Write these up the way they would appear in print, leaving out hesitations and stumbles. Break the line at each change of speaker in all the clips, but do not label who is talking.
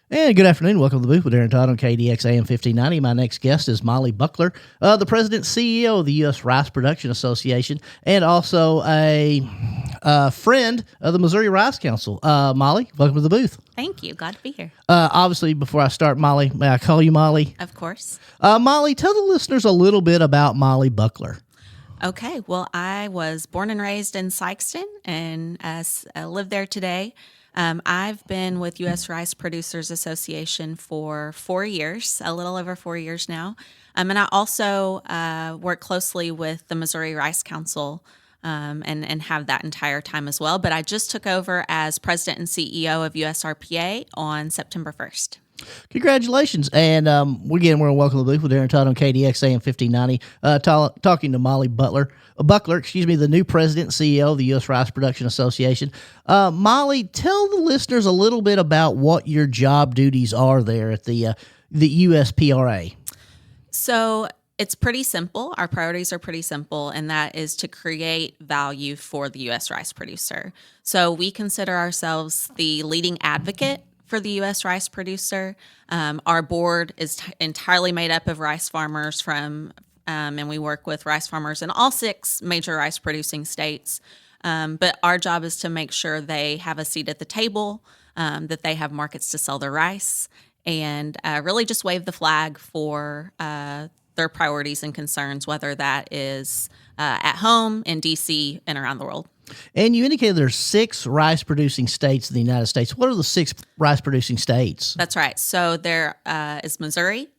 And good afternoon. Welcome to the booth with Aaron Todd on KDX AM 1590. My next guest is Mollie Buckler, the president CEO of the U.S. Rice Production Association, and also a friend of the Missouri Rice Council. Mollie, welcome to the booth.
Thank you. Glad to be here.
Obviously, before I start, Mollie, may I call you Mollie?
Of course.
Mollie, tell the listeners a little bit about Mollie Buckler.
Okay. Well, I was born and raised in Sykeston and live there today. I've been with U.S. Rice Producers Association for 4 years, a little over 4 years now. And I also work closely with the Missouri Rice Council and have that entire time as well. But I just took over as president and CEO of USRPA on September 1st.
Congratulations. And again, we're on Welcome to the Booth with Aaron Todd on KDX AM 1590, talking to Mollie Buckler, the new president and CEO of the U.S. Rice Production Association. Mollie, tell the listeners a little bit about what your job duties are there at the USPRA.
So it's pretty simple. Our priorities are pretty simple, and that is to create value for the U.S. rice producer. So we consider ourselves the leading advocate for the U.S. rice producer. Our board is entirely made up of rice farmers and we work with rice farmers in all 6 major rice producing states. But our job is to make sure they have a seat at the table, that they have markets to sell their rice, and really just wave the flag for their priorities and concerns, whether that is at home, in D.C., and around the world.
And you indicated there's 6 rice-producing states in the United States. What are the 6 rice-producing states?
That's right. So there is Missouri,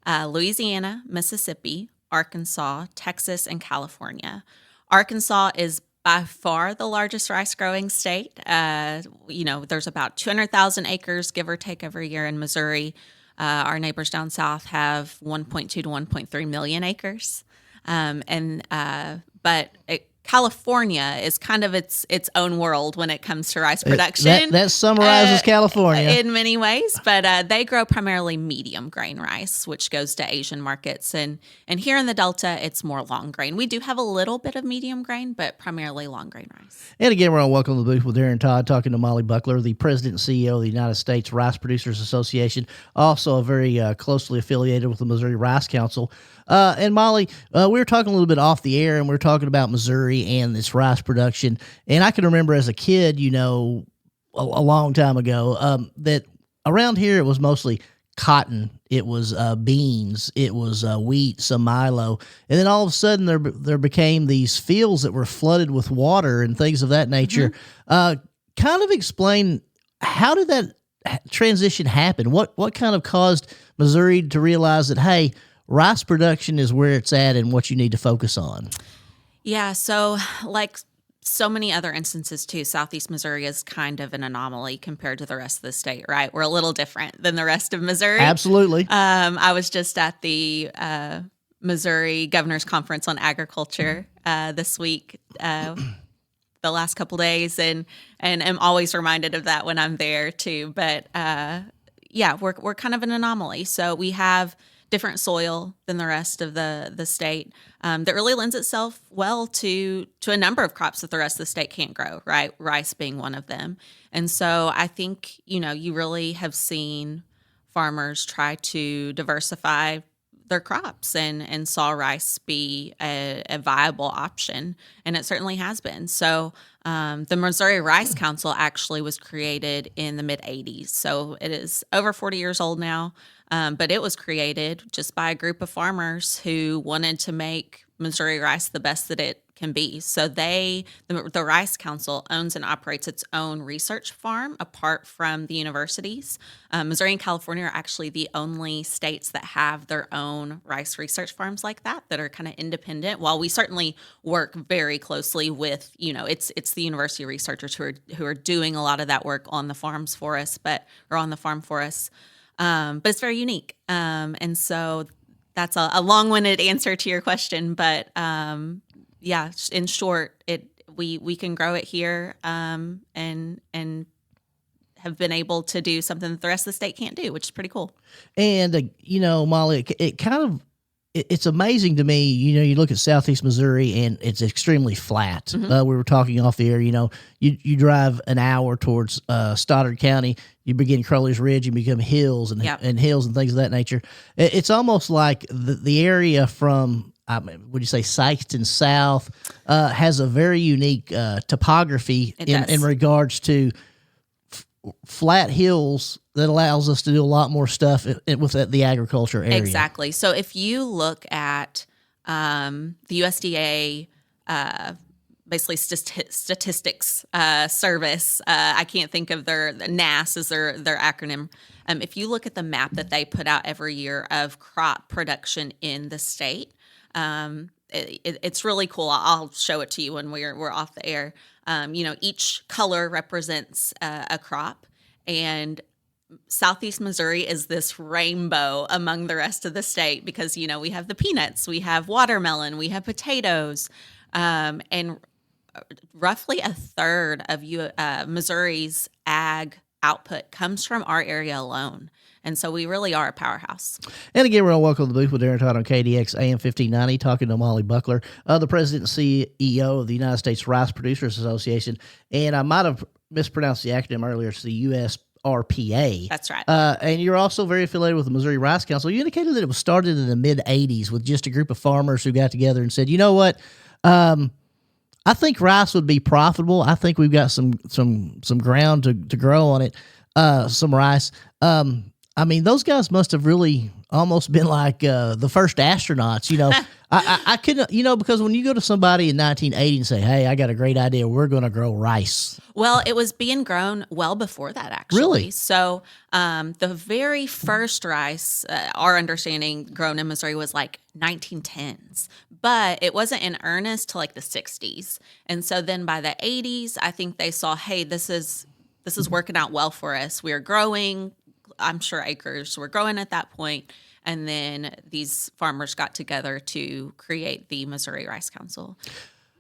Louisiana, Mississippi, Arkansas, Texas, and California. Arkansas is by far the largest rice-growing state. There's about 200,000 acres, give or take, every year in Missouri. Our neighbors down south have 1.2 to 1.3 million acres. California is kind of its own world when it comes to rice production.
That summarizes California
in many ways, but they grow primarily medium grain rice, which goes to Asian markets. And here in the Delta, it's more long grain. We do have a little bit of medium grain, but primarily long grain rice.
And again, we're on Welcome to the Booth with Aaron Todd, talking to Mollie Buckler, the president and CEO of the United States Rice Producers Association, also very closely affiliated with the Missouri Rice Council. And Mollie, we were talking a little bit off the air, and we were talking about Missouri and this rice production. And I can remember as a kid, a long time ago, that around here it was mostly cotton, it was beans, it was wheat, some milo, and then all of a sudden there became these fields that were flooded with water and things of that nature. Kind of explain, how did that transition happen? What kind of caused Missouri to realize that, hey, rice production is where it's at and what you need to focus on?
Yeah, so like so many other instances too, Southeast Missouri is kind of an anomaly compared to the rest of the state, right? We're a little different than the rest of Missouri.
Absolutely.
I was just at the Missouri Governor's Conference on Agriculture this week, the last couple days, and am always reminded of that when I'm there too. But we're kind of an anomaly. So we have different soil than the rest of the state that really lends itself well to a number of crops that the rest of the state can't grow, right? Rice being one of them. And so I think, you really have seen farmers try to diversify their crops and saw rice be a viable option, and it certainly has been. So the Missouri Rice Council actually was created in the mid-'80s, so it is over 40 years old now, but it was created just by a group of farmers who wanted to make Missouri rice the best that it can be. So the Rice Council owns and operates its own research farm apart from the universities. Missouri and California are actually the only states that have their own rice research farms like that are kind of independent. While we certainly work very closely with, it's the university researchers who are doing a lot of that work on the farms for us, but it's very unique. And so that's a long-winded answer to your question, but in short, we can grow it here and have been able to do something that the rest of the state can't do, which is pretty cool.
And Mollie, it kind of it's amazing to me. You look at Southeast Missouri and it's extremely flat.
Mm-hmm.
We were talking off the air. You drive an hour towards Stoddard County, you begin Crowley's Ridge, you become hills
Yep.
and hills and things of that nature. It's almost like the area from would you say Sikeston South has a very unique topography in regards to flat hills that allows us to do a lot more stuff with the agriculture area.
Exactly. So if you look at the USDA, basically statistics service, I can't think of the NAS is their acronym. If you look at the map that they put out every year of crop production in the state, it's really cool. I'll show it to you when we're off the air. Each color represents a crop, and Southeast Missouri is this rainbow among the rest of the state because, we have the peanuts, we have watermelon, we have potatoes, and roughly a third of Missouri's ag output comes from our area alone. And so we really are a powerhouse.
And again, we're all welcome to the booth with Darren Todd on KDX AM 1590, talking to Mollie Buckler, the president and CEO of the United States Rice Producers Association. And I might have mispronounced the acronym earlier. It's the USRPA.
That's right.
And you're also very affiliated with the Missouri Rice Council. You indicated that it was started in the mid-'80s with just a group of farmers who got together and said, you know what, I think rice would be profitable. I think we've got some ground to grow on it, some rice. Those guys must have really almost been like the first astronauts. I couldn't, because when you go to somebody in 1980 and say, hey, I got a great idea, we're going to grow rice.
Well, it was being grown well before that, actually.
Really?
So the very first rice, our understanding, grown in Missouri was like 1910s, but it wasn't in earnest till like the 60s. And so then by the 80s, I think they saw, hey, this is working out well for us. We are growing. I'm sure acres were growing at that point. And then these farmers got together to create the Missouri Rice Council.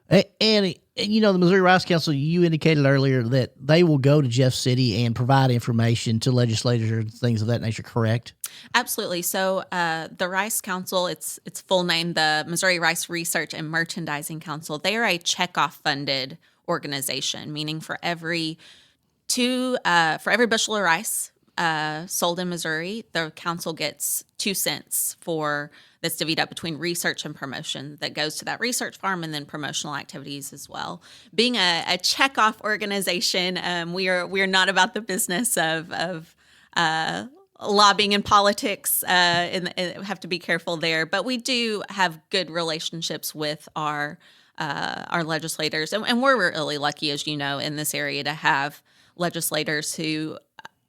And the Missouri Rice Council, you indicated earlier that they will go to Jeff City and provide information to legislators and things of that nature, correct?
Absolutely. So the Rice Council, its full name, the Missouri Rice Research and Merchandising Council, they are a checkoff funded organization, meaning for every bushel of rice sold in Missouri, the council gets 2 cents that's divvied up between research and promotion that goes to that research farm, and then promotional activities as well. Being a checkoff organization, we are not about the business of lobbying and politics, and have to be careful there. But we do have good relationships with our legislators, and we're really lucky, as you know, in this area to have legislators who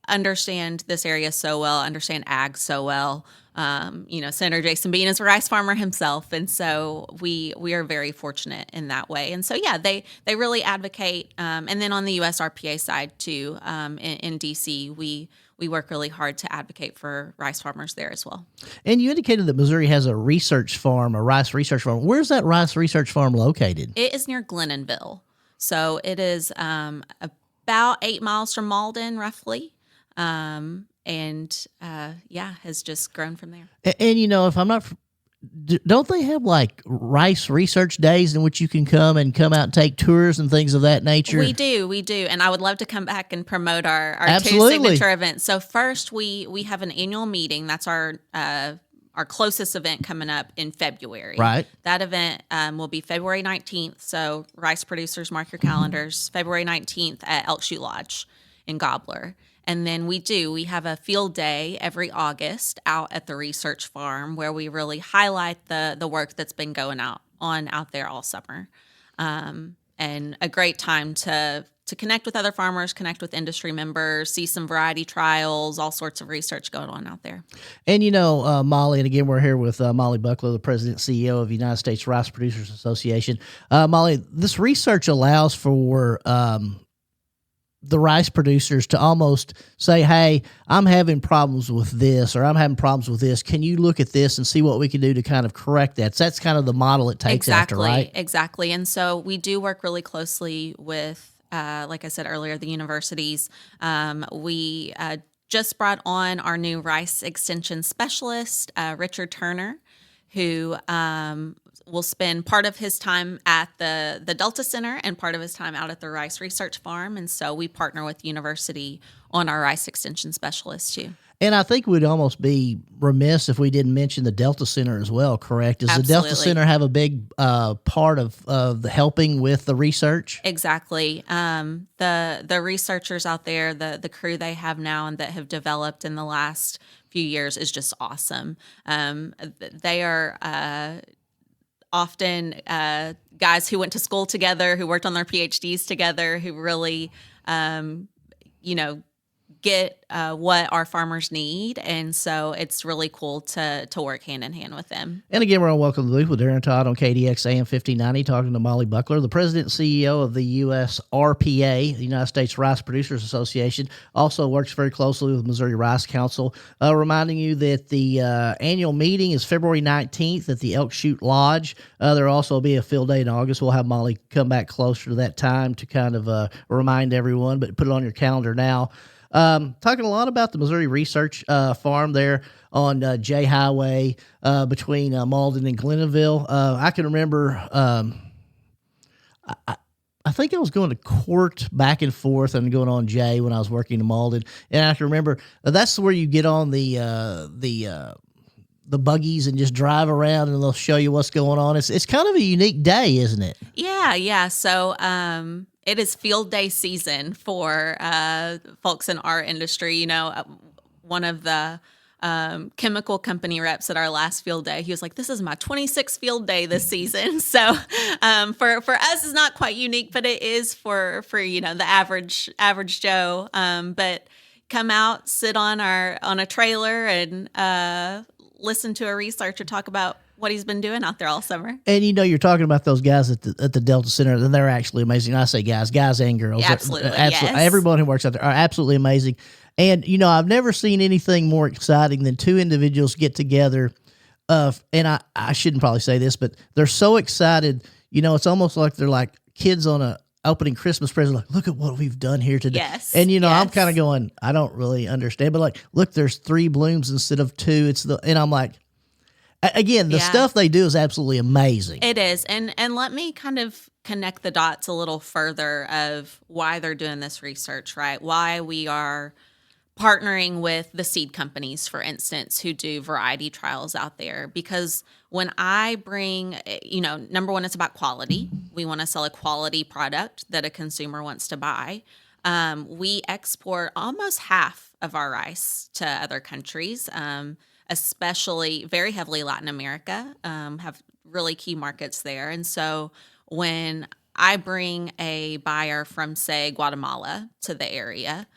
understand this area so well, understand ag so well. Senator Jason Bean is a rice farmer himself, and so we are very fortunate in that way. And so, yeah, they really advocate. And then on the USRPA side too, in DC, we work really hard to advocate for rice farmers there as well.
And you indicated that Missouri has a research farm, a rice research farm. Where's that rice research farm located?
It is near Glennonville, so it is about 8 miles from Malden, roughly. Has just grown from there.
And if I'm not, don't they have like rice research days in which you can come out and take tours and things of that nature?
We do. And I would love to come back and promote our two signature events. So first we have an annual meeting. That's our closest event coming up in February.
Right.
That event will be February 19th. So rice producers, mark your calendars. February 19th at Elk Chute Lodge in Gobbler. And then we have a field day every August out at the research farm where we really highlight the work that's been going on out there all summer. And a great time to connect with other farmers, connect with industry members, see some variety trials, all sorts of research going on out there.
And, Mollie, and again, we're here with Mollie Buckler, the president and CEO of the United States Rice Producers Association. Mollie, this research allows for the rice producers to almost say, hey, I'm having problems with this, or I'm having problems with this. Can you look at this and see what we can do to kind of correct that? So that's kind of the model it takes after, right?
Exactly. And so we do work really closely with, like I said earlier, the universities. We just brought on our new rice extension specialist, Richard Turner, who will spend part of his time at the Delta Center and part of his time out at the Rice Research Farm. And so we partner with the university on our Rice Extension specialists too.
And I think we'd almost be remiss if we didn't mention the Delta Center as well, correct? Does the Delta Center have a big part of the helping with the research?
Exactly. The researchers out there, the crew they have now and that have developed in the last few years is just awesome. They are often guys who went to school together, who worked on their PhDs together, who really, get what our farmers need. And so it's really cool to work hand in hand with them.
And again, we're on Welcome to the Booth with Darren Todd on KDX AM 1590, talking to Mollie Buckler, the president and CEO of the USRPA, the United States Rice Producers Association. Also works very closely with Missouri Rice Council. Reminding you that the annual meeting is February 19th at the Elk Chute Lodge. There will also be a field day in August. We'll have Mollie come back closer to that time to kind of remind everyone, but put it on your calendar now. Talking a lot about the Missouri Research Farm there on J Highway between Malden and Glenville. I can remember I think I was going to court back and forth and going on J when I was working in Malden. And I can remember that's where you get on the buggies and just drive around and they'll show you what's going on. It's kind of a unique day, isn't it?
Yeah. So, it is field day season for folks in our industry. One of the chemical company reps at our last field day, he was like, "This is my 26th field day this season." So for us, it's not quite unique, but it is for the average Joe. But come out, sit on a trailer, and listen to a researcher talk about what he's been doing out there all summer.
And you're talking about those guys at the Delta Center, and they're actually amazing. I say guys and girls.
Absolutely.
Yes. Everyone who works out there are absolutely amazing. And, I've never seen anything more exciting than two individuals get together. And I shouldn't probably say this, but they're so excited. It's almost like they're like kids on a opening Christmas present, like, look at what we've done here today.
Yes.
And, I'm kind of going, I don't really understand, but like, look, there's 3 blooms instead of 2. And I'm like, again, the stuff they do is absolutely amazing.
It is. And let me kind of connect the dots a little further of why they're doing this research, right? Why we are partnering with the seed companies, for instance, who do variety trials out there. Because when I bring, number one, it's about quality. We want to sell a quality product that a consumer wants to buy. We export almost half of our rice to other countries, especially very heavily Latin America, have really key markets there. And so when I bring a buyer from, say, Guatemala to the area,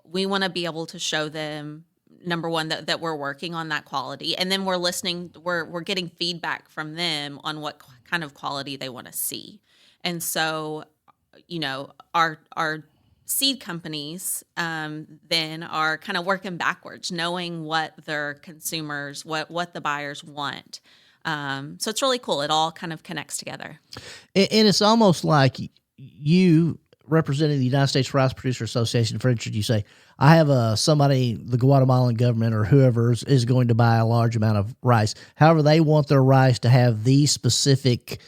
we want to be able to show them, number one, that we're working on that quality. And then we're getting feedback from them on what kind of quality they want to see. And so, our seed companies then are kind of working backwards, knowing what their consumers, what the buyers want. So it's really cool. It all kind of connects together.
And it's almost like you representing the United States Rice Producer Association. For instance, you say, I have somebody, the Guatemalan government or whoever is going to buy a large amount of rice. However, they want their rice to have these specific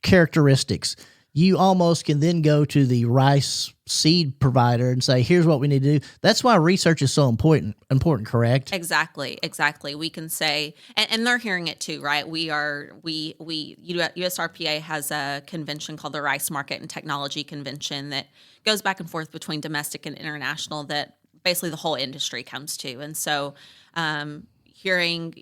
characteristics. You almost can then go to the rice seed provider and say, here's what we need to do. That's why research is so important, correct?
Exactly. We can say, and they're hearing it too, right? USRPA has a convention called the Rice Market and Technology Convention that goes back and forth between domestic and international that basically the whole industry comes to. And so, hearing,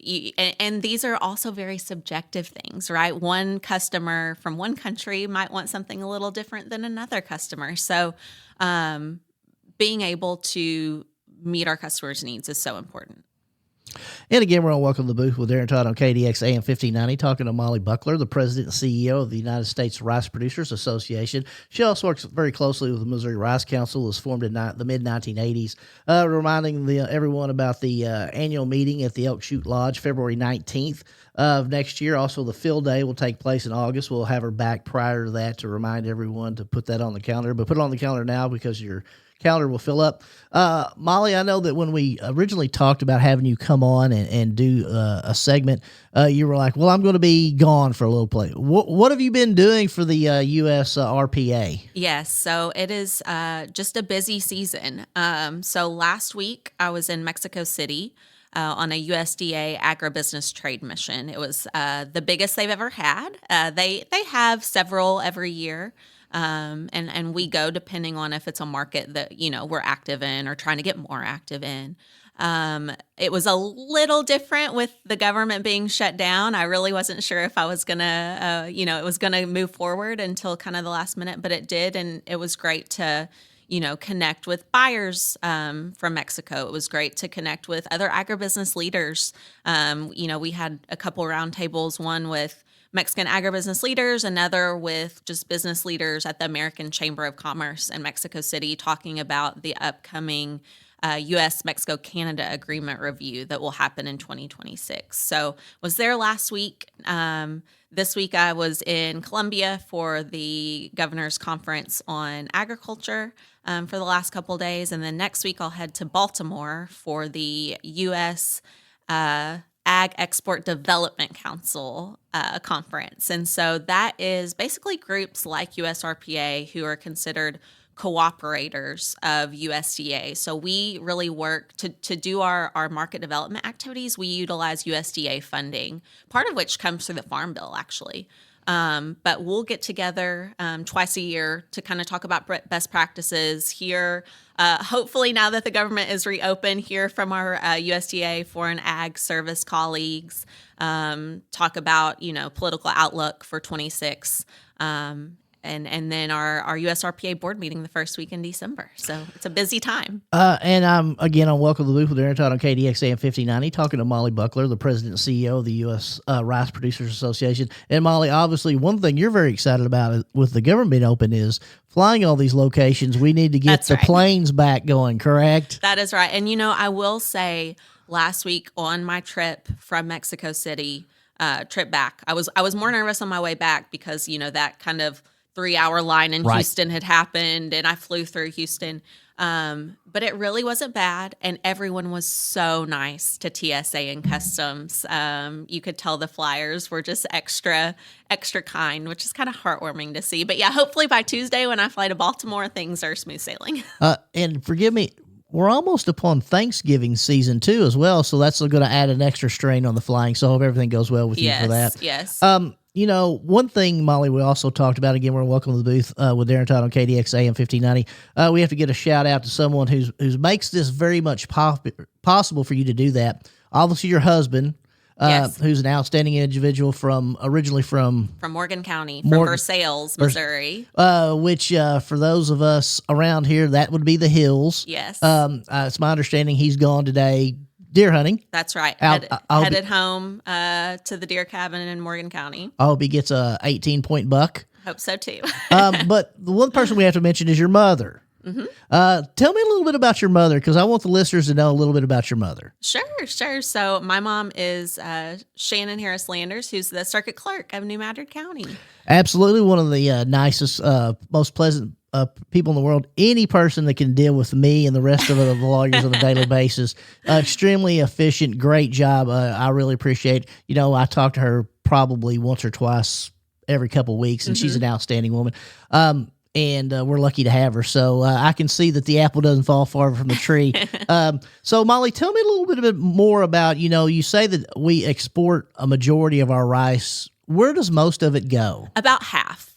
and these are also very subjective things, right? One customer from one country might want something a little different than another customer. So being able to meet our customers' needs is so important.
And again, we're on Welcome to the Booth with Darren Todd on KDX AM 1590, talking to Mollie Buckler, the president and CEO of the United States Rice Producers Association. She also works very closely with the Missouri Rice Council. It was formed in the mid-1980s, reminding everyone about the annual meeting at the Elk Chute Lodge, February 19th of next year. Also, the field day will take place in August. We'll have her back prior to that to remind everyone to put that on the calendar. But put it on the calendar now because you're calendar will fill up. Mollie, I know that when we originally talked about having you come on and do a segment, you were like, well, I'm going to be gone for a little play. What have you been doing for the USRPA?
Yes, so it is just a busy season. So last week I was in Mexico City on a USDA agribusiness trade mission. It was the biggest they've ever had. They have several every year. And we go depending on if it's a market that, we're active in or trying to get more active in. It was a little different with the government being shut down. I really wasn't sure if I was going to, it was going to move forward until kind of the last minute, but it did. And it was great to, connect with buyers from Mexico. It was great to connect with other agribusiness leaders. We had a couple roundtables, one with Mexican agribusiness leaders, another with just business leaders at the American Chamber of Commerce in Mexico City, talking about the upcoming U.S. Mexico-Canada agreement review that will happen in 2026. So was there last week. This week I was in Colombia for the governor's conference on agriculture for the last couple of days. And then next week I'll head to Baltimore for the U.S. Ag Export Development Council conference. And so that is basically groups like USRPA who are considered cooperators of USDA. So we really work to do our market development activities. We utilize USDA funding, part of which comes through the Farm Bill, actually. But we'll get together twice a year to kind of talk about best practices here. Hopefully, now that the government is reopened, hear from our USDA Foreign Ag Service colleagues, talk about, political outlook for 26. And then our USRPA board meeting the first week in December. So it's a busy time.
And I'm on Welcome to the Booth with Aaron Todd on KDXA AM 1590, talking to Mollie Buckler, the president and CEO of the U.S. Rice Producers Association. And Mollie, obviously, one thing you're very excited about with the government being open is flying all these locations. We need to get the planes back going, correct?
That is right. And, I will say last week on my trip from Mexico City, trip back, I was more nervous on my way back because, that kind of 3-hour line in Houston had happened and I flew through Houston. But it really wasn't bad. And everyone was so nice to TSA and customs. You could tell the flyers were just extra kind, which is kind of heartwarming to see. But yeah, hopefully by Tuesday when I fly to Baltimore, things are smooth sailing.
And forgive me, we're almost upon Thanksgiving season too as well. So that's going to add an extra strain on the flying. So I hope everything goes well with you for that.
Yes.
One thing, Mollie, we also talked about, again, we're Welcome to the Booth with Aaron Todd on KDXA AM 1590. We have to get a shout out to someone who's makes this very much possible for you to do that. Obviously, your husband, who's an outstanding individual originally from
Morgan County, from Versailles, Missouri.
Which for those of us around here, that would be the hills.
Yes.
It's my understanding he's gone today deer hunting.
That's right. Headed home to the deer cabin in Morgan County.
I hope he gets a 18-point buck.
Hope so too.
But the one person we have to mention is your mother. Mm-hmm. Tell me a little bit about your mother, because I want the listeners to know a little bit about your mother.
Sure. So my mom is Shannon Harris Landers, who's the circuit clerk of New Madrid County. Absolutely.
One of the nicest, most pleasant people in the world. Any person that can deal with me and the rest of the lawyers on a daily basis. Extremely efficient. Great job. I really appreciate. I talk to her probably once or twice every couple of weeks, and she's an outstanding woman. And we're lucky to have her. So I can see that the apple doesn't fall far from the tree. So Mollie, tell me a little bit more about, you say that we export a majority of our rice. Where does most of it go?
About half,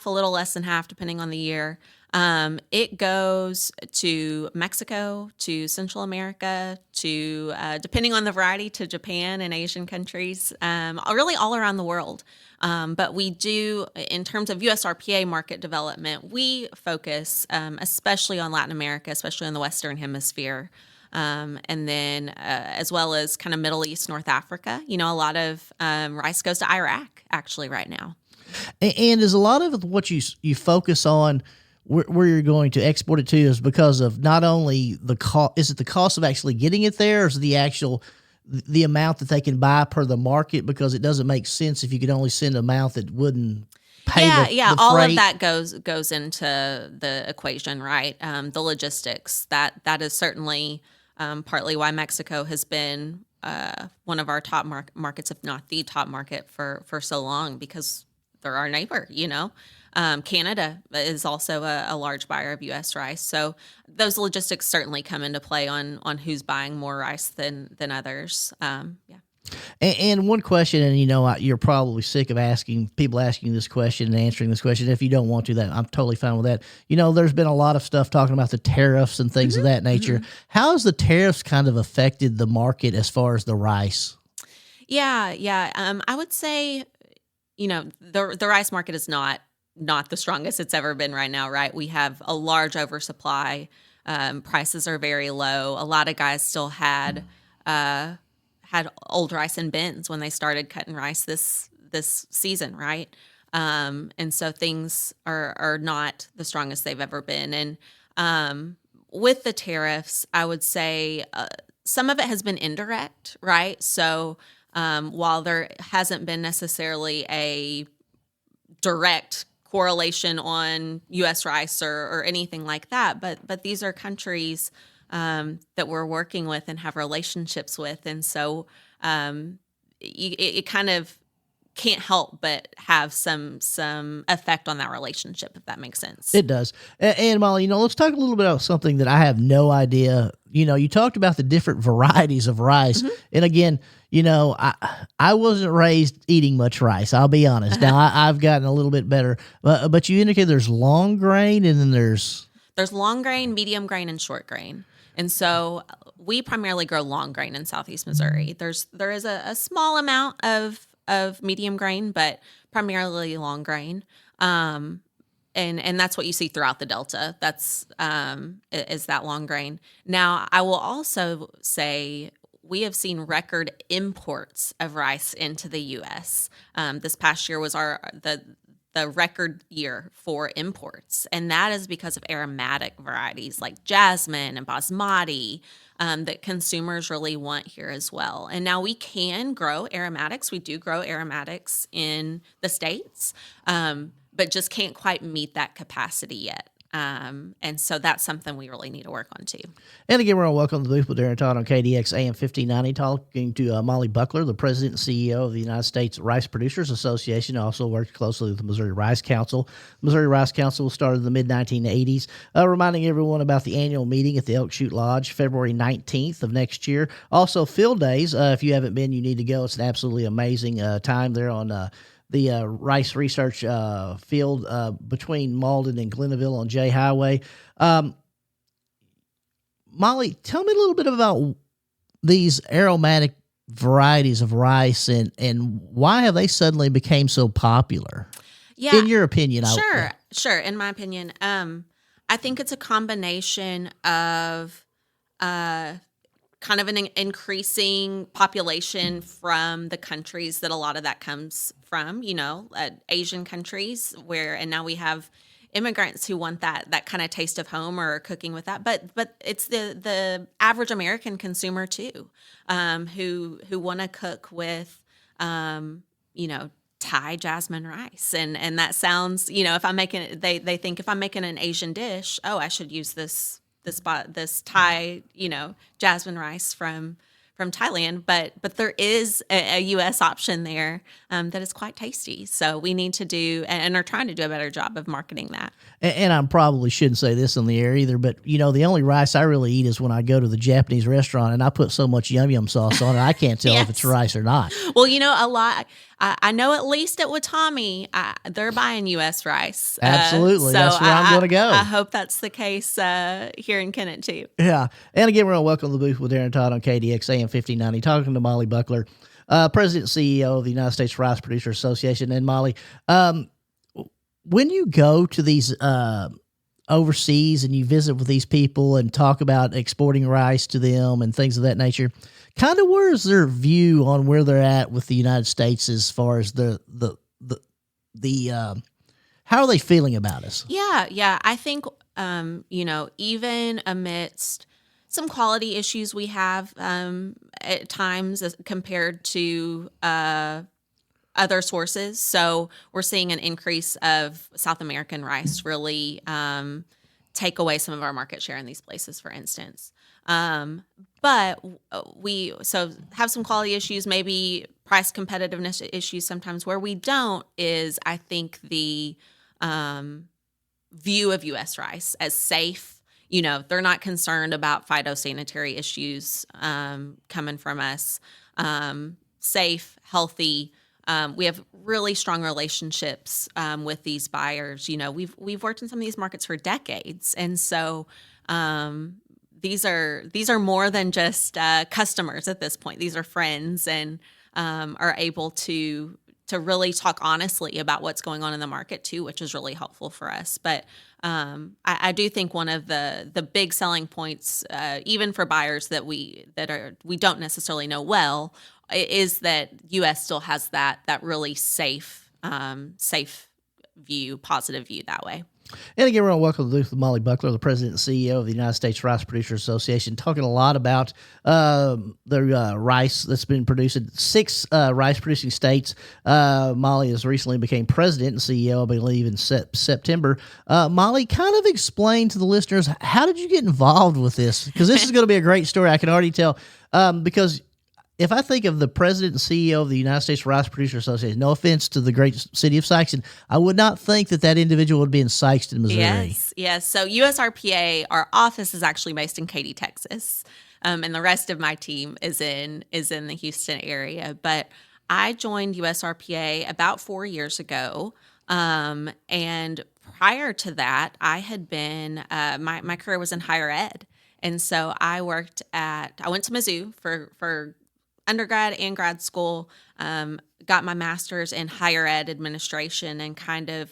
a little less than half, depending on the year. It goes to Mexico, to Central America, to, depending on the variety, to Japan and Asian countries, really all around the world. But we do, in terms of USRPA market development, we focus especially on Latin America, especially in the Western Hemisphere, and then as well as kind of Middle East, North Africa. A lot of rice goes to Iraq, actually, right now.
And is a lot of what you focus on where you're going to export it to is because of not only the cost, is it the cost of actually getting it there, or is it the amount that they can buy per the market? Because it doesn't make sense if you could only send an amount that wouldn't pay the
all
freight.
of that goes into the equation, right? The logistics that is certainly partly why Mexico has been one of our top markets, if not the top market for so long, because they're our neighbor. Canada is also a large buyer of U.S. rice, so those logistics certainly come into play on who's buying more rice than others. Yeah.
And one question, and you're probably sick of asking this question and answering this question. If you don't want to, that I'm totally fine with that. There's been a lot of stuff talking about the tariffs and things of that nature. How has the tariffs kind of affected the market as far as the rice?
Yeah. I would say, the rice market is not the strongest it's ever been right now, right? We have a large oversupply. Prices are very low. A lot of guys still had old rice in bins when they started cutting rice this season, right? And so things are not the strongest they've ever been. And with the tariffs, I would say some of it has been indirect, right? So while there hasn't been necessarily a direct correlation on U.S. rice or anything like that, but these are countries that we're working with and have relationships with, and so it kind of can't help but have some effect on that relationship, if that makes sense.
It does. And Molly, let's talk a little bit about something that I have no idea. You talked about the different varieties of rice, and again, I wasn't raised eating much rice. I'll be honest. Now I've gotten a little bit better, but you indicated there's long grain, and then there's
long grain, medium grain, and short grain. And so we primarily grow long grain in Southeast Missouri. There is a small amount of medium grain, but primarily long grain. And that's what you see throughout the Delta. That's is that long grain. Now, I will also say we have seen record imports of rice into the U.S. This past year was the record year for imports. And that is because of aromatic varieties like jasmine and basmati that consumers really want here as well. And now we can grow aromatics. We do grow aromatics in the States, but just can't quite meet that capacity yet. And so that's something we really need to work on too.
And again, we're on Welcome to the Booth with Darren Todd on KDX AM 1590, talking to Mollie Buckler, the president and CEO of the United States Rice Producers Association. Also works closely with the Missouri Rice Council. Missouri Rice Council was started in the mid-1980s, reminding everyone about the annual meeting at the Elk Chute Lodge, February 19th of next year. Also, field days. If you haven't been, you need to go. It's an absolutely amazing time there on the rice research field between Malden and Glenville on J Highway. Molly, tell me a little bit about these aromatic varieties of rice and why have they suddenly became so popular?
Yeah,
in your opinion.
Sure. In my opinion, I think it's a combination of kind of an increasing population from the countries that a lot of that comes from, Asian countries and now we have immigrants who want that kind of taste of home or cooking with that. But it's the average American consumer too, who want to cook with, Thai jasmine rice. And that sounds, if I'm making, they think if I'm making an Asian dish, oh, I should use this Thai, jasmine rice from Thailand, but there is a U.S. option there that is quite tasty. So we need to do and are trying to do a better job of marketing that.
And I probably shouldn't say this on the air either, but the only rice I really eat is when I go to the Japanese restaurant and I put so much yum yum sauce on it, I can't tell if it's rice or not.
Well, a lot. I know at least at Watami, they're buying U.S. rice.
Absolutely.
So
that's where I'm going to go.
I hope that's the case here in Kennett, too.
Yeah. And again, we're on Welcome to the Booth with Darren Todd on KDX AM 1590, talking to Mollie Buckler, President and CEO of the United States Rice Producers Association. And Mollie, when you go to these overseas and you visit with these people and talk about exporting rice to them and things of that nature, kind of where is their view on where they're at with the United States as far as the how are they feeling about us?
Yeah. I think, even amidst some quality issues we have at times as compared to other sources. So we're seeing an increase of South American rice really take away some of our market share in these places, for instance. But we have some quality issues, maybe price competitiveness issues sometimes. Where we don't is, I think, the view of U.S. rice as safe. They're not concerned about phytosanitary issues coming from us. Safe, healthy. We have really strong relationships with these buyers. We've worked in some of these markets for decades, and so these are more than just customers at this point. These are friends, and are able to really talk honestly about what's going on in the market too, which is really helpful for us. But I do think one of the big selling points, even for buyers that we don't necessarily know well, is that U.S. still has that really safe view, positive view that way.
And again, we're going to welcome to the Mollie Buckler, the President and CEO of the United States Rice Producers Association, talking a lot about the rice that's been produced in 6 rice-producing states. Mollie has recently became President and CEO, I believe, in September. Mollie, kind of explain to the listeners, how did you get involved with this? Because this is going to be a great story, I can already tell, because if I think of the President and CEO of the United States Rice Producers Association, no offense to the great city of Sikeston, I would not think that individual would be in Sikeston, Missouri.
Yes. So USRPA, our office is actually based in Katy, Texas, and the rest of my team is in the Houston area. But I joined USRPA about 4 years ago, and prior to that, I had been my career was in higher ed, and so I went to Mizzou for undergrad and grad school, got my master's in higher ed administration, and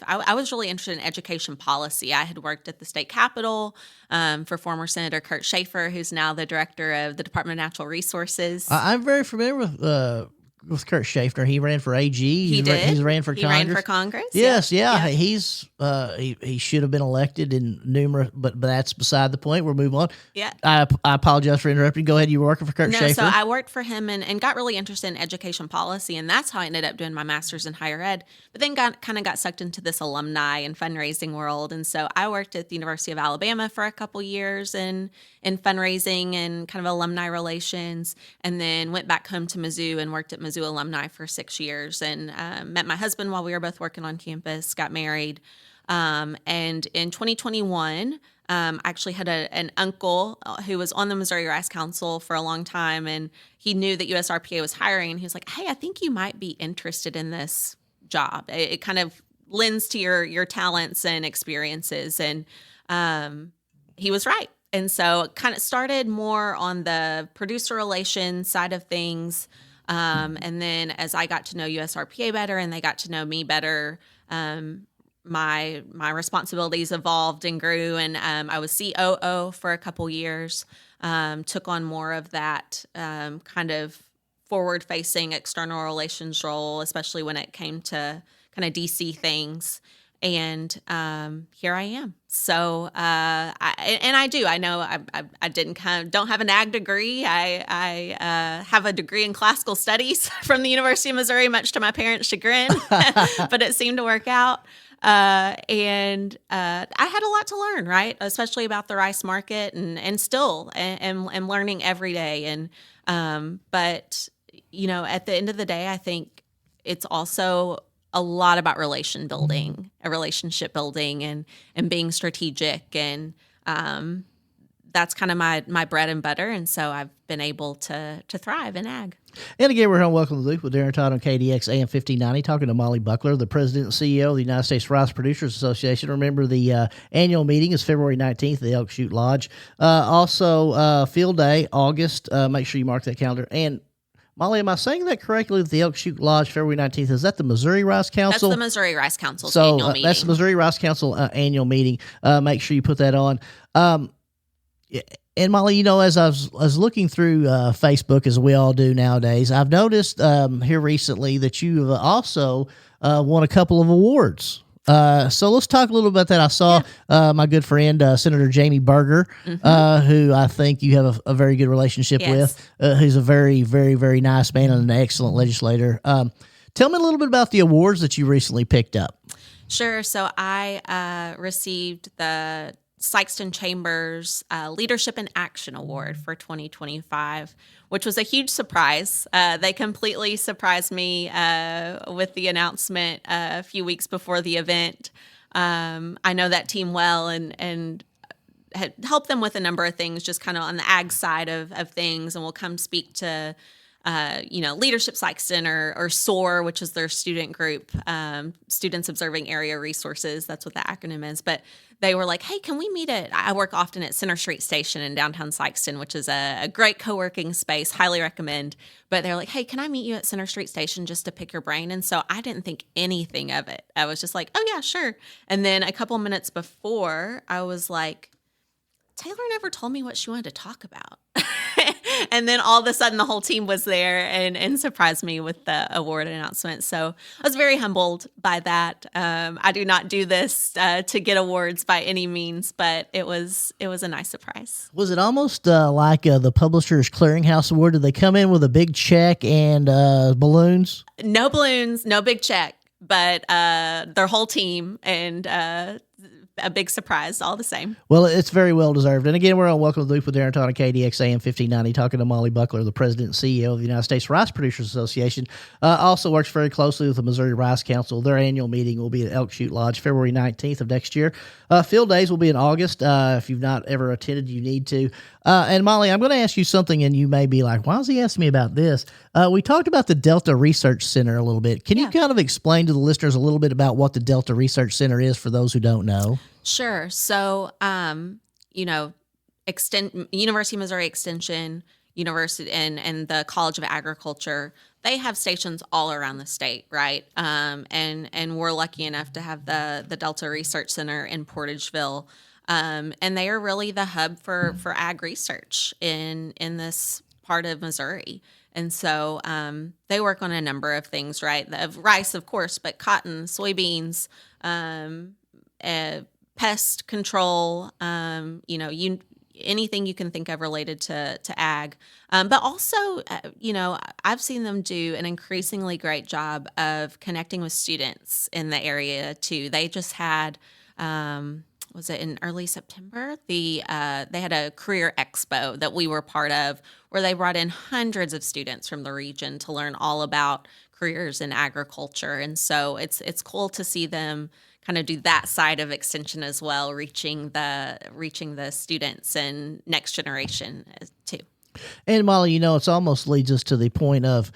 I was really interested in education policy. I had worked at the state capitol for former Senator Kurt Schaefer, who's now the director of the Department of Natural Resources.
I'm very familiar with Kurt Schaefer. He ran for AG.
He did.
He ran for Congress.
He ran for Congress.
Yes, yeah. He's he should have been elected in numerous, but that's beside the point. We'll move on.
Yeah.
I apologize for interrupting. Go ahead. You were working for Kurt Schaefer.
So I worked for him and got really interested in education policy, and that's how I ended up doing my master's in higher ed. But then got sucked into this alumni and fundraising world, and so I worked at the University of Alabama for a couple years in fundraising and kind of alumni relations, and then went back home to Mizzou and worked at Mizzou alumni for 6 years, and met my husband while we were both working on campus, got married. And in 2021, I actually had an uncle who was on the Missouri Rice Council for a long time, and he knew that USRPA was hiring, and he was like, "Hey, I think you might be interested in this job. It kind of lends to your talents and experiences." And he was right. And so it kind of started more on the producer relations side of things. And then as I got to know USRPA better and they got to know me better, my responsibilities evolved and grew. And I was COO for a couple years, took on more of that kind of forward-facing external relations role, especially when it came to kind of DC things. And here I am. So I know I don't have an ag degree. I have a degree in classical studies from the University of Missouri, much to my parents' chagrin, but it seemed to work out. And I had a lot to learn, right? Especially about the rice market, and still am learning every day. And but at the end of the day, I think it's also a lot about relationship building, and being strategic, and that's kind of my bread and butter. And so I've been able to thrive in ag.
And again, we're on Welcome to the Loop with Darren Todd on KDX AM 1590, talking to Mollie Buckler, the President and CEO of the United States Rice Producers Association. Remember, the annual meeting is February 19th at the Elk Chute Lodge. Also, Field Day, August. Make sure you mark that calendar. And Mollie, am I saying that correctly? The Elk Chute Lodge, February 19th, is that the Missouri Rice Council?
That's the Missouri Rice Council's annual meeting.
That's the Missouri Rice Council annual meeting. Make sure you put that on. And Mollie, as I was looking through Facebook, as we all do nowadays, I've noticed here recently that you have also won a couple of awards. So let's talk a little about that. I saw my good friend, Senator Jamie Berger, who I think you have a very good relationship with, who's a very, very, very nice man and an excellent legislator. Tell me a little bit about the awards that you recently picked up.
Sure. So I received the Sikeston Chambers Leadership in Action Award for 2025, which was a huge surprise. They completely surprised me with the announcement a few weeks before the event. I know that team well and had helped them with a number of things, just kind of on the ag side of things, and we'll come speak to Leadership Sikeston or SOAR, which is their student group, Students Observing Area Resources. That's what the acronym is. But they were like, hey, can we meet I work often at Center Street Station in downtown Sikeston, which is a great co-working space, highly recommend. But they're like, hey, can I meet you at Center Street Station just to pick your brain? And so I didn't think anything of it. I was just like, oh, yeah, sure. And then a couple minutes before, I was like, Taylor never told me what she wanted to talk about. And then all of a sudden the whole team was there and surprised me with the award announcement. So I was very humbled by that. I do not do this to get awards by any means, but it was a nice surprise.
Was it almost like the Publishers Clearinghouse Award? Did they come in with a big check and balloons?
No balloons, no big check, but their whole team and a big surprise all the same.
Well, it's very well deserved. And again, we're on Welcome to the Loop with Darren Todd on KDX AM 1590, talking to Mollie Buckler, the president and CEO of the United States Rice Producers Association. Also works very closely with the Missouri Rice Council. Their annual meeting will be at Elk Chute Lodge February 19th of next year. Field days will be in August. If you've not ever attended, you need to. And Mollie, I'm going to ask you something, and you may be like, why is he asking me about this? We talked about the Delta Research Center a little bit. Can you kind of explain to the listeners a little bit about what the Delta Research Center is for those who don't know?
Sure. So, University of Missouri Extension, University and the College of Agriculture, they have stations all around the state, right? And we're lucky enough to have the Delta Research Center in Portageville. And they are really the hub for ag research in this part of Missouri. And so they work on a number of things, right? Of rice, of course, but cotton, soybeans, pest control, anything you can think of related to ag. But also, I've seen them do an increasingly great job of connecting with students in the area too. They just had, was it in early September? They had a career expo that we were part of, where they brought in hundreds of students from the region to learn all about careers in agriculture. And so it's cool to see them kind of do that side of extension as well, reaching the students and next generation too.
And Mollie, it's almost leads us to the point of,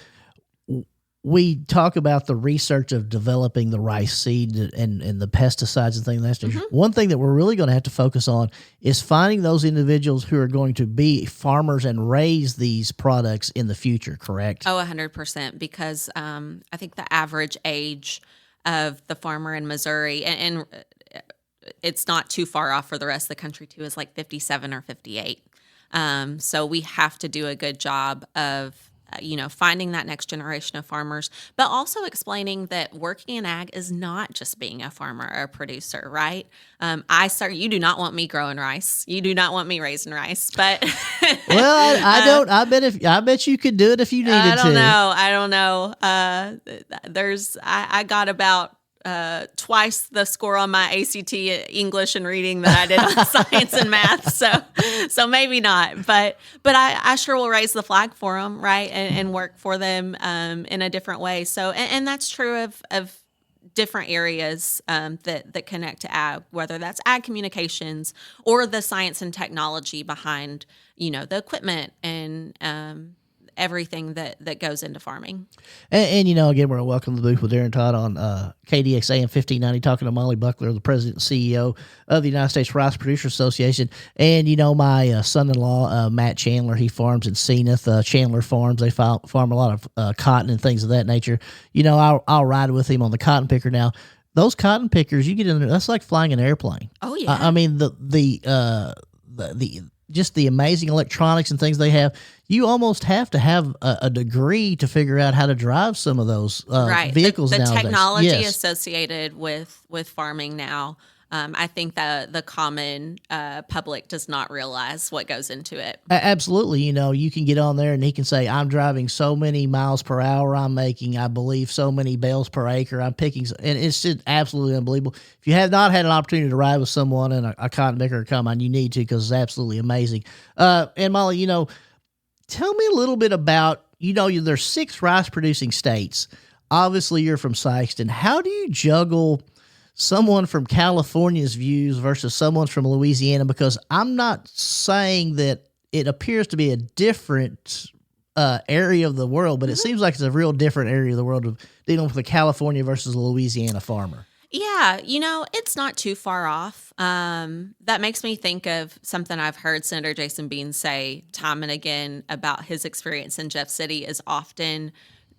we talk about the research of developing the rice seed and the pesticides and things like that. Mm-hmm. One thing that we're really going to have to focus on is finding those individuals who are going to be farmers and raise these products in the future, correct?
Oh, 100%, because I think the average age of the farmer in Missouri, and it's not too far off for the rest of the country too, is like 57 or 58. So we have to do a good job of finding that next generation of farmers, but also explaining that working in ag is not just being a farmer or a producer, right? You do not want me growing rice. You do not want me raising rice, but
well, I don't. I bet you could do it if you needed to.
I don't know. I got about twice the score on my ACT English and reading that I did on science and math. So maybe not, but I sure will raise the flag for them, right? And work for them in a different way. So, and that's true of different areas that connect to ag, whether that's ag communications or the science and technology behind, the equipment and everything that goes into farming.
And again, we're Welcome to the Booth with Darren Todd on KDX AM 1590, talking to Mollie Buckler, the president and CEO of the United States Rice Producers Association. And, my son-in-law, Matt Chandler, he farms in Zenith, Chandler Farms. They farm a lot of cotton and things of that nature. I'll ride with him on the cotton picker. Now, those cotton pickers, you get in there, that's like flying an airplane.
Oh, yeah.
I mean, just the amazing electronics and things they have. You almost have to have a degree to figure out how to drive some of those vehicles
the
nowadays.
Technology associated with farming now I think that the common public does not realize what goes into it.
Absolutely. You can get on there and he can say, I'm driving so many miles per hour. I'm making, I believe, so many bales per acre. I'm picking, and it's just absolutely unbelievable. If you have not had an opportunity to ride with someone in a cotton picker or combine, you need to, because it's absolutely amazing. And Molly, tell me a little bit about, there's 6 rice producing states. Obviously, you're from Sikeston. How do you juggle someone from California's views versus someone from Louisiana? Because I'm not saying that it appears to be a different area of the world, but it seems like it's a real different area of the world of dealing with a California versus a Louisiana farmer.
Yeah, it's not too far off. That makes me think of something I've heard Senator Jason Bean say time and again about his experience in Jeff City is often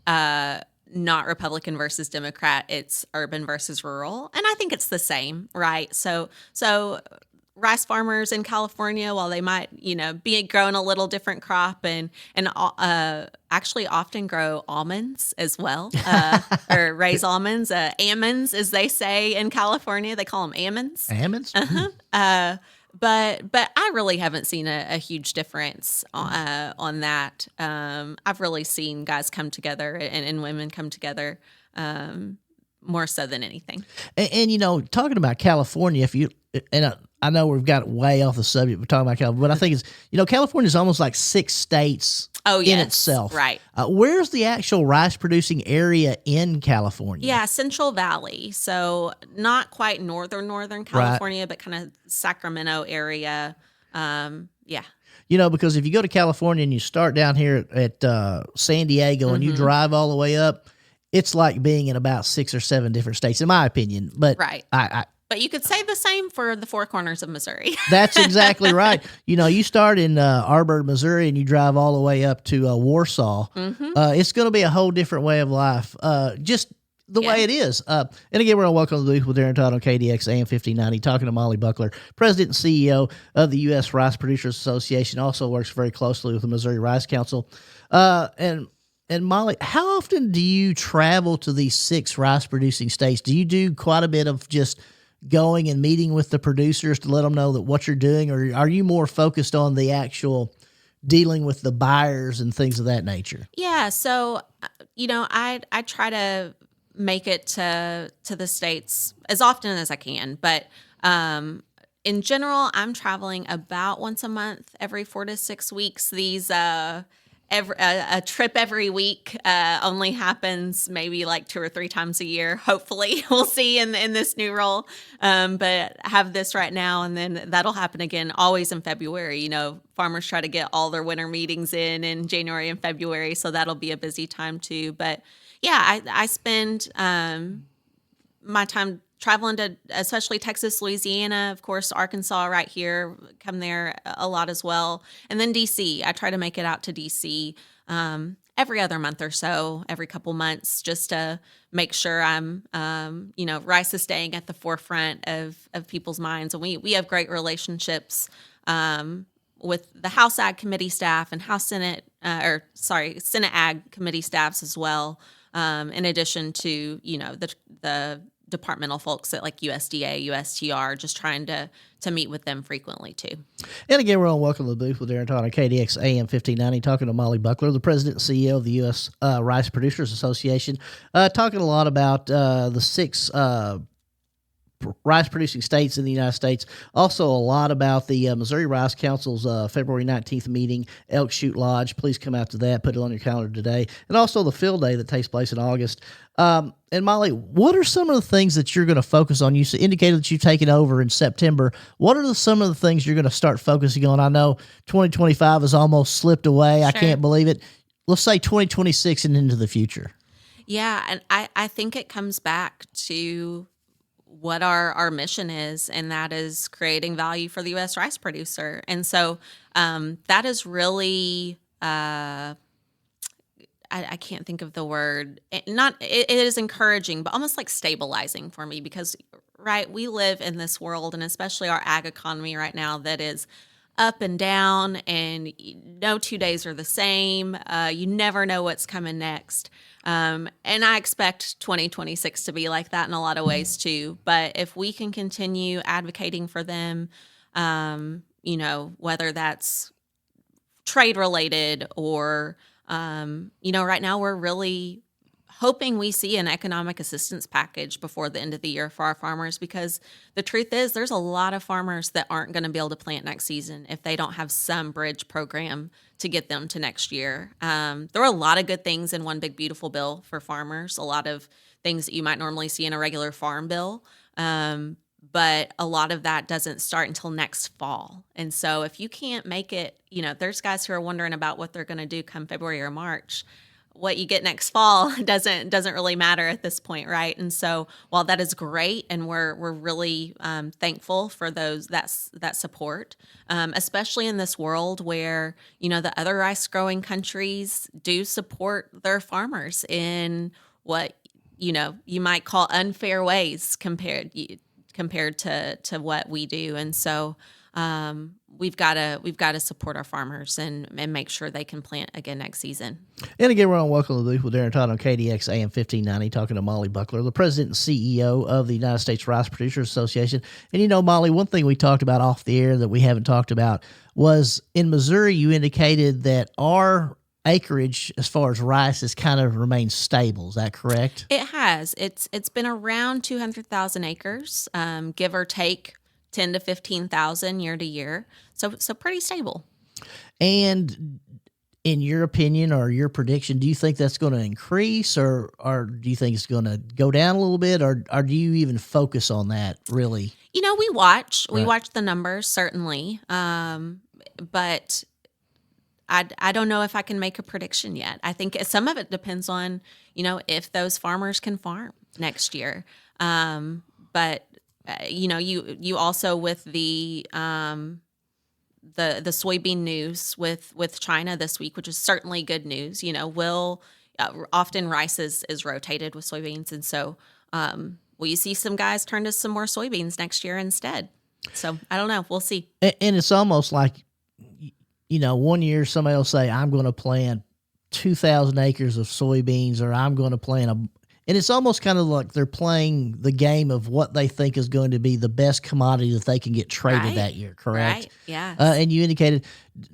not Republican versus Democrat, it's urban versus rural. And I think it's the same, right? So rice farmers in California, while they might, be growing a little different crop and actually often grow almonds as well, or raise almonds, almonds, as they say in California, they call them almonds.
Almonds?
But I really haven't seen a huge difference on that. I've really seen guys come together and women come together more so than anything.
And talking about California, I know we've got way off the subject. We're talking about California, but I think it's, California is almost like 6 states in itself.
Right.
Where's the actual rice producing area in California?
Yeah, Central Valley. So not quite northern California, right, but kind of Sacramento area. Yeah.
Because if you go to California and you start down here at San Diego and you drive all the way up, it's like being in about 6 or 7 different states, in my opinion. But
right. But you could say the same for the 4 corners of Missouri.
That's exactly right. You start in Arbor, Missouri, and you drive all the way up to Warsaw. It's going to be a whole different way of life, just the way it is. And again, we're going to welcome the booth with Darren Todd on KDX AM 1590, talking to Mollie Buckler, President and CEO of the U.S. Rice Producers Association, also works very closely with the Missouri Rice Council. And Mollie, how often do you travel to these 6 rice-producing states? Do you do quite a bit of just going and meeting with the producers to let them know that what you're doing, or are you more focused on the actual dealing with the buyers and things of that nature?
Yeah, so I try to make it to the states as often as I can, but in general, I'm traveling about once a month, every 4 to 6 weeks. These a trip every week only happens maybe like 2 or 3 times a year. Hopefully, we'll see in this new role. But have this right now, and then that'll happen again. Always in February. Farmers try to get all their winter meetings in January and February, so that'll be a busy time too. But yeah, I spend my time traveling to especially Texas, Louisiana, of course, Arkansas right here, come there a lot as well. And then DC, I try to make it out to DC every other month or so, every couple months, just to make sure I'm, rice is staying at the forefront of people's minds. And we have great relationships with the House Ag Committee staff and Senate Ag Committee staffs as well, in addition to, the departmental folks at like USDA, USTR, just trying to meet with them frequently too.
And again, we're on Welcome to the Booth with Darren Todd on KDX AM 1590, talking to Mollie Buckler, the President and CEO of the U.S. Rice Producers Association, talking a lot about the 6 rice-producing states in the United States. Also, a lot about the Missouri Rice Council's February 19th meeting, Elk Chute Lodge. Please come out to that. Put it on your calendar today. And also the field day that takes place in August. And Mollie, what are some of the things that you're going to focus on? You indicated that you've taken over in September. What are some of the things you're going to start focusing on? I know 2025 has almost slipped away. Sure. I can't believe it. Let's say 2026 and into the future.
Yeah, and I think it comes back to what our mission is, and that is creating value for the U.S. rice producer. And so that is really, I can't think of the word, it is encouraging, but almost like stabilizing for me, because, right, we live in this world, and especially our ag economy right now, that is up and down, and no 2 days are the same. You never know what's coming next. And I expect 2026 to be like that in a lot of ways too. But if we can continue advocating for them, whether that's trade related or, right now we're really hoping we see an economic assistance package before the end of the year for our farmers, because the truth is there's a lot of farmers that aren't going to be able to plant next season if they don't have some bridge program to get them to next year. There are a lot of good things in one big beautiful bill for farmers, a lot of things that you might normally see in a regular farm bill. But a lot of that doesn't start until next fall. And so if you can't make it, there's guys who are wondering about what they're going to do come February or March. What you get next fall doesn't really matter at this point, right? And so while that is great, and we're really thankful for that support, especially in this world where the other rice growing countries do support their farmers in what you might call unfair ways compared to what we do, and so. We've got to support our farmers and make sure they can plant again next season.
And again, we're on Welcome to the Booth with Darren Todd on KDX AM 1590, talking to Mollie Buckler, the president and CEO of the United States Rice Producers Association. And Mollie, one thing we talked about off the air that we haven't talked about was in Missouri. You indicated that our acreage as far as rice has kind of remained stable. Is that correct?
It has. It's been around 200,000 acres, give or take 10 to 15,000 year to year. So pretty stable.
And in your opinion or your prediction, do you think that's going to increase or do you think it's going to go down a little bit or do you even focus on that really?
We watch the numbers certainly. But I don't know if I can make a prediction yet. I think some of it depends on, if those farmers can farm next year. But you also with the soybean news with China this week, which is certainly good news. Often rice is rotated with soybeans, and so will you see some guys turn to some more soybeans next year instead? So I don't know. We'll see.
And it's almost like, 1 year somebody will say, I'm going to plant 2,000 acres of soybeans, or I'm going to plant and it's almost kind of like they're playing the game of what they think is going to be the best commodity that they can get traded that year, correct?
Right, yeah.
And you indicated,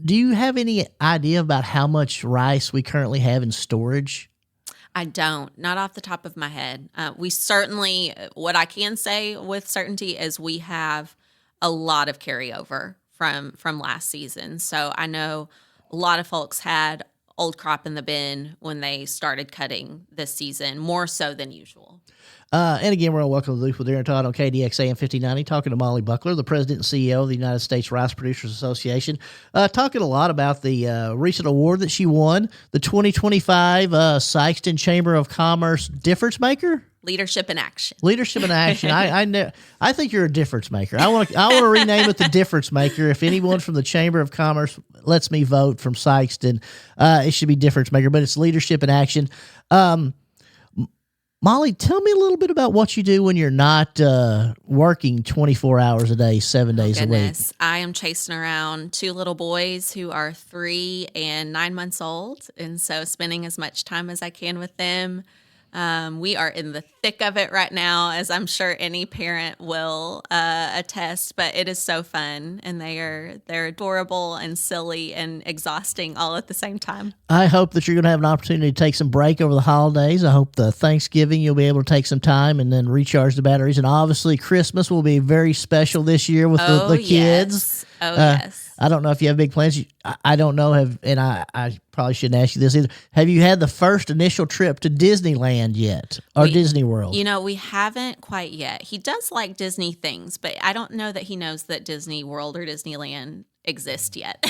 do you have any idea about how much rice we currently have in storage?
I don't, not off the top of my head. We certainly, what I can say with certainty is we have a lot of carryover from last season. So I know a lot of folks had old crop in the bin when they started cutting this season, more so than usual.
And again, we're on Welcome to the Booth with Darren Todd on KDX AM 1590, talking to Mollie Buckler, the president and CEO of the United States Rice Producers Association, talking a lot about the recent award that she won, the 2025 Sikeston Chamber of Commerce Difference Maker.
Leadership in Action.
Leadership in Action. I think you're a difference maker. I want to rename it the Difference Maker. If anyone from the Chamber of Commerce lets me vote from Sikeston, it should be Difference Maker, but it's Leadership in Action. Mollie, tell me a little bit about what you do when you're not working 24 hours a day, 7 days a week.
I am chasing around two little boys who are 3 and 9 months old, and so spending as much time as I can with them. We are in the thick of it right now, as I'm sure any parent will attest, but it is so fun, and they're adorable and silly and exhausting all at the same time.
I hope that you're going to have an opportunity to take some break over the holidays. I hope the Thanksgiving you'll be able to take some time and then recharge the batteries. And obviously Christmas will be very special this year with the kids.
Yes.
I don't know if you have big plans. I don't know. I probably shouldn't ask you this either. Have you had the first initial trip to Disneyland yet, or Disney World?
We haven't quite yet. He does like Disney things, but I don't know that he knows that Disney World or Disneyland exist yet.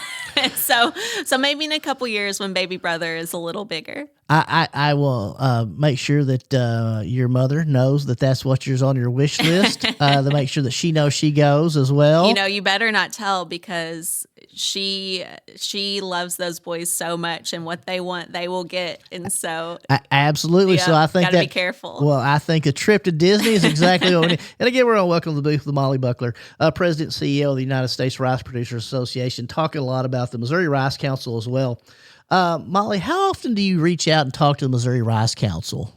so maybe in a couple years when baby brother is a little bigger.
I will make sure that your mother knows that that's what's on your wish list, to make sure that she knows she goes as well.
You better not tell, because she loves those boys so much, and what they want, they will get. And so,
Absolutely. So I think
gotta
that
be careful.
Well, I think a trip to Disney is exactly what we need. And again, we're on welcome to the booth with Mollie Buckler, President and CEO of the United States Rice Producers Association, talking a lot about the Missouri Rice Council as well. Mollie, how often do you reach out and talk to the Missouri Rice Council?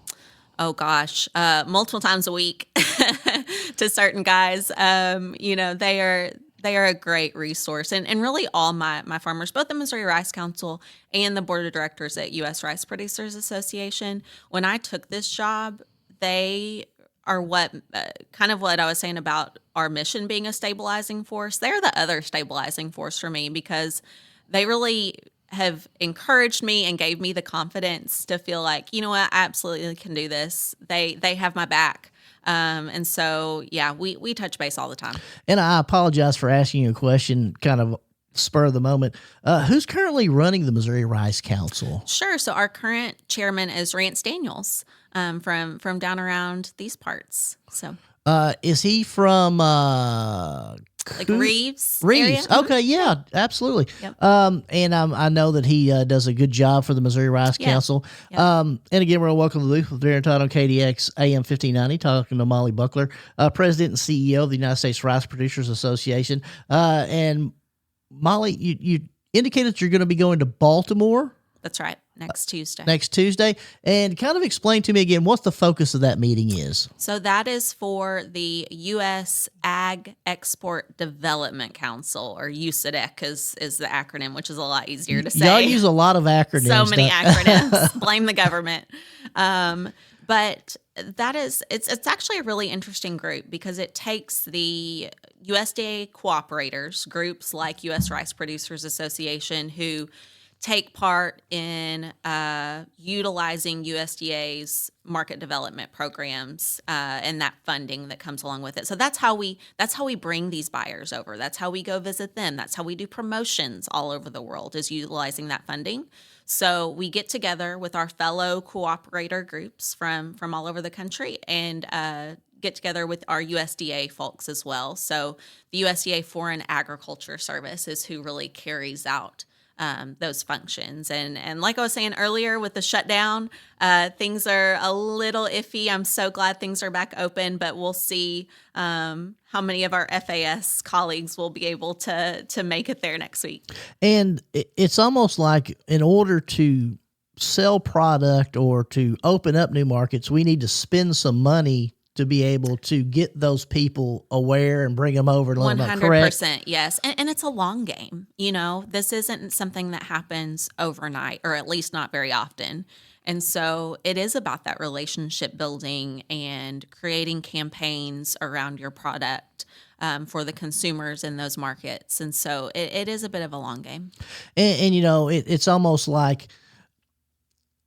Oh gosh, multiple times a week to certain guys. They are a great resource, and really all my farmers, both the Missouri Rice Council and the board of directors at U.S. Rice Producers Association. When I took this job, they are what kind of what I was saying about our mission being a stabilizing force. They're the other stabilizing force for me, because they really have encouraged me and gave me the confidence to feel like, you know what, I absolutely can do this. They have my back. And so, yeah, we touch base all the time.
And I apologize for asking you a question, kind of spur of the moment. Who's currently running the Missouri Rice Council?
Sure. So our current chairman is Rance Daniels, from down around these parts. So
is he from
like Reeves?
Reeves.
Area?
Okay, yeah, absolutely.
Yep.
And I know that he does a good job for the Missouri Rice Council.
Yep.
And again, we're welcome to the booth with Darren Todd on KDX AM 1590, talking to Mollie Buckler, President and CEO of the United States Rice Producers Association. And Mollie, you indicated that you're going to be going to Baltimore.
That's right. Next
Tuesday. And kind of explain to me again what the focus of that meeting is.
So that is for the U.S. Ag Export Development Council, or USADEC is the acronym, which is a lot easier to say.
Y'all use a lot of acronyms.
So many acronyms. Blame the government. But it's actually a really interesting group, because it takes the USDA cooperators, groups like U.S. Rice Producers Association, who take part in utilizing USDA's market development programs and that funding that comes along with it. So that's how we bring these buyers over. That's how we go visit them. That's how we do promotions all over the world, is utilizing that funding. So we get together with our fellow cooperator groups from all over the country, and get together with our USDA folks as well. So the USDA Foreign Agriculture Service is who really carries out those functions. And like I was saying earlier with the shutdown, things are a little iffy. I'm so glad things are back open, but we'll see how many of our FAS colleagues will be able to make it there next week.
And it's almost like, in order to sell product or to open up new markets, we need to spend some money to be able to get those people aware and bring them over and let them know, correct?
100%, yes. And it's a long game. This isn't something that happens overnight, or at least not very often. And so it is about that relationship building and creating campaigns around your product for the consumers in those markets. And so it is a bit of a long game.
And it's almost like,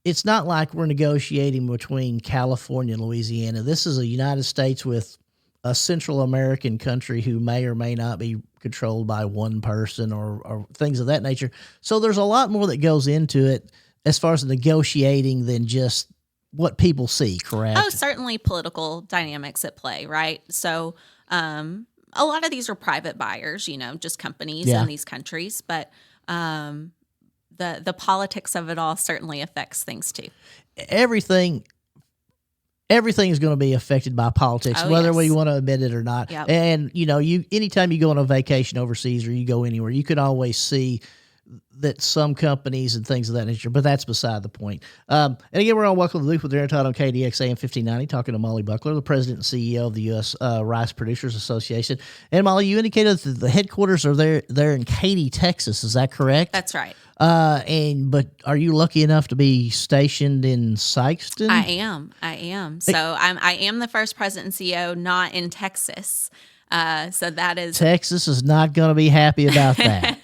it's not like we're negotiating between California and Louisiana. This is a United States with a Central American country who may or may not be controlled by one person or things of that nature. So there's a lot more that goes into it as far as negotiating than just what people see, correct?
Oh, certainly political dynamics at play, right? So a lot of these are private buyers, just companies in these countries, but the politics of it all certainly affects things too.
Everything is going to be affected by politics, whether we want to admit it or not.
Yep.
And anytime you go on a vacation overseas or you go anywhere, you can always see that some companies and things of that nature, but that's beside the point. And again, we're on Welcome to the Loop with Darren Todd on KDX AM 1590, talking to Mollie Buckler, the president and CEO of the U.S. Rice Producers Association. And Mollie, you indicated that the headquarters are there in Katy, Texas. Is that correct?
That's right.
But are you lucky enough to be stationed in Sikeston?
I am. So I am the first president and CEO not in Texas. So that is,
Texas is not going to be happy about that.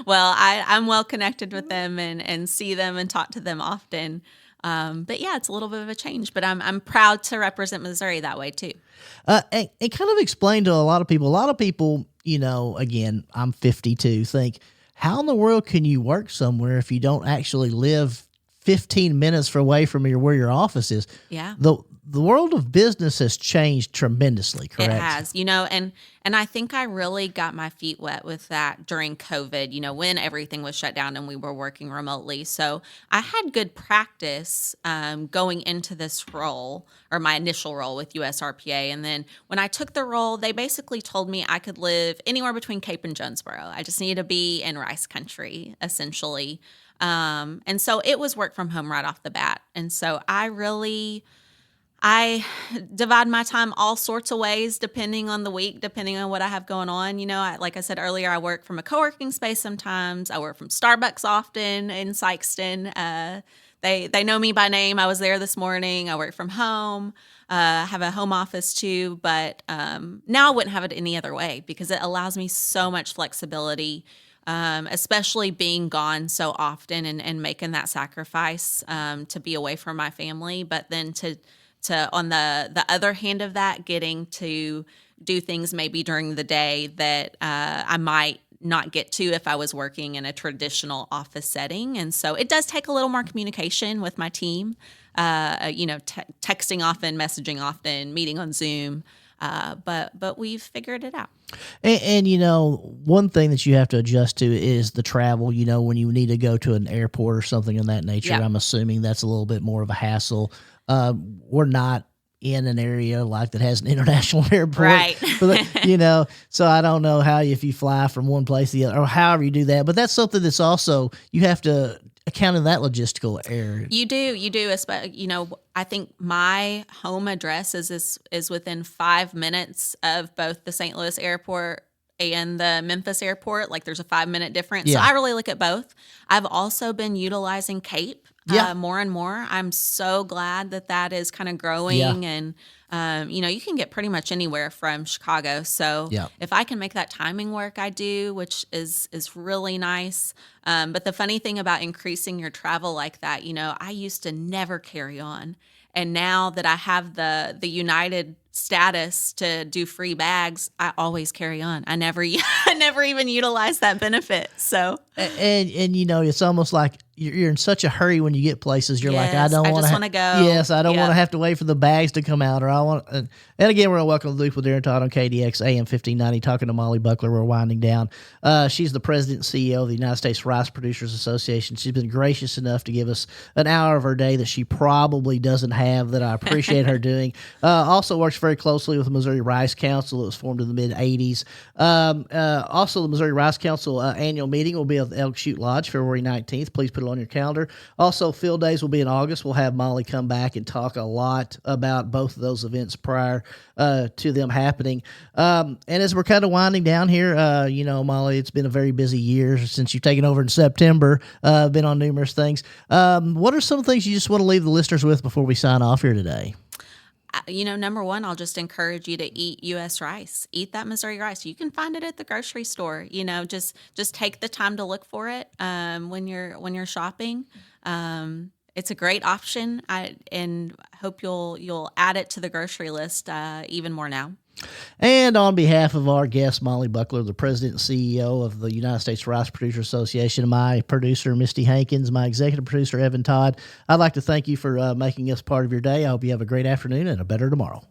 Well, I'm well connected with them and see them and talk to them often. But yeah, it's a little bit of a change, but I'm proud to represent Missouri that way too.
And kind of explain to a lot of people, again, I'm 52, think, how in the world can you work somewhere if you don't actually live 15 minutes away from where your office is.
Yeah.
The world of business has changed tremendously, correct?
It has, and I think I really got my feet wet with that during COVID, when everything was shut down and we were working remotely. So I had good practice going into this role, or my initial role with USRPA. And then when I took the role, they basically told me I could live anywhere between Cape and Jonesboro. I just needed to be in rice country, essentially. And so it was work from home right off the bat. And so I divide my time all sorts of ways, depending on the week, depending on what I have going on. Like I said earlier, I work from a co-working space sometimes. I work from Starbucks often in Sykeston. They know me by name. I was there this morning. I work from home. Have a home office too, but now I wouldn't have it any other way because it allows me so much flexibility, especially being gone so often and making that sacrifice to be away from my family, but then to on the other hand of that, getting to do things maybe during the day that I might not get to if I was working in a traditional office setting. And so it does take a little more communication with my team, texting often, messaging often, meeting on Zoom. But we've figured it out.
And one thing that you have to adjust to is the travel, when you need to go to an airport or something of that nature.
Yep.
I'm assuming that's a little bit more of a hassle. We're not in an area like that has an international airport,
Right?
But, so I don't know if you fly from one place to the other or however you do that. But that's something that's also you have to account in that logistical area.
You do. I think my home address is within 5 minutes of both the St. Louis airport and the Memphis airport. Like there's a 5-minute difference.
Yeah.
So I really look at both. I've also been utilizing Cape more and more. I'm so glad that is kind of growing. And, you can get pretty much anywhere from Chicago. So if I can make that timing work, I do, which is really nice. But the funny thing about increasing your travel like that, I used to never carry on. And now that I have the United status to do free bags, I always carry on. I never even utilize that benefit. So
and it's almost like you're in such a hurry when you get places. You're like, I just want
to go.
Yes, I don't want to have to wait for the bags to come out, or I want. And again, we're gonna welcome the Loop with Darren Todd on KDX AM 1590. Talking to Mollie Buckler. We're winding down. She's the president and CEO of the United States Rice Producers Association. She's been gracious enough to give us an hour of her day that she probably doesn't have. That I appreciate her doing. Also works very closely with the Missouri Rice Council. It was formed in the mid '80s. Also, the Missouri Rice Council annual meeting will be at the Elk Chute Lodge, February 19th. Please put it on your calendar. Also, Field Days will be in August. We'll have Mollie come back and talk a lot about both of those events prior to them happening. And as we're kind of winding down here, Mollie, it's been a very busy year since you've taken over in September. Been on numerous things. What are some of the things you just want to leave the listeners with before we sign off here today?
Number one, I'll just encourage you to eat U.S. rice. Eat that Missouri rice. You can find it at the grocery store. Just take the time to look for it when you're shopping. It's a great option. And hope you'll add it to the grocery list even more now.
And on behalf of our guest, Mollie Buckler, the president and CEO of the United States Rice Producers Association, my producer, Misty Hankins, my executive producer, Evan Todd, I'd like to thank you for making us part of your day. I hope you have a great afternoon and a better tomorrow.